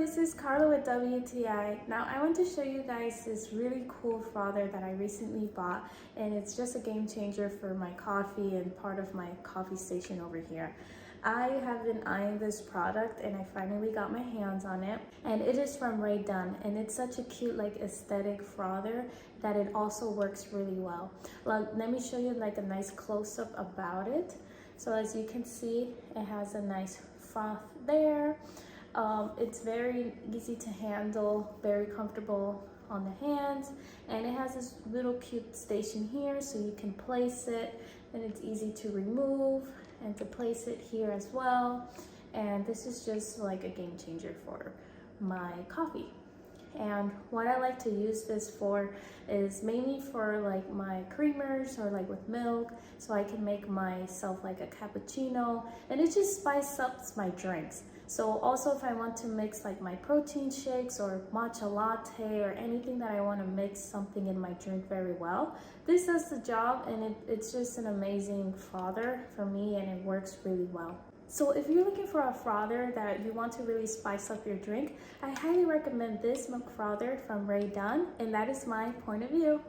this is Carla with WTI. Now I want to show you guys this really cool frother that I recently bought, and it's just a game changer for my coffee and part of my coffee station over here. I have been eyeing this product and I finally got my hands on it, and it is from Rae Dunn, and it's such a cute like aesthetic frother that it also works really well. Let me show you like a nice close-up about it. So as you can see, it has a nice froth there. It's very easy to handle, very comfortable on the hands, and it has this little cute station here so you can place it, and it's easy to remove and to place it here as well. And this is just like a game changer for my coffee. And what I like to use this for is mainly for like my creamers or like with milk, so I can make myself like a cappuccino, and it just spices up my drinks. So also if I want to mix like my protein shakes or matcha latte or anything that I want to mix something in my drink very well, this does the job, and it's just an amazing frother for me, and it works really well. So if you're looking for a frother that you want to really spice up your drink, I highly recommend this milk frother from Rae Dunn, and that is my point of view.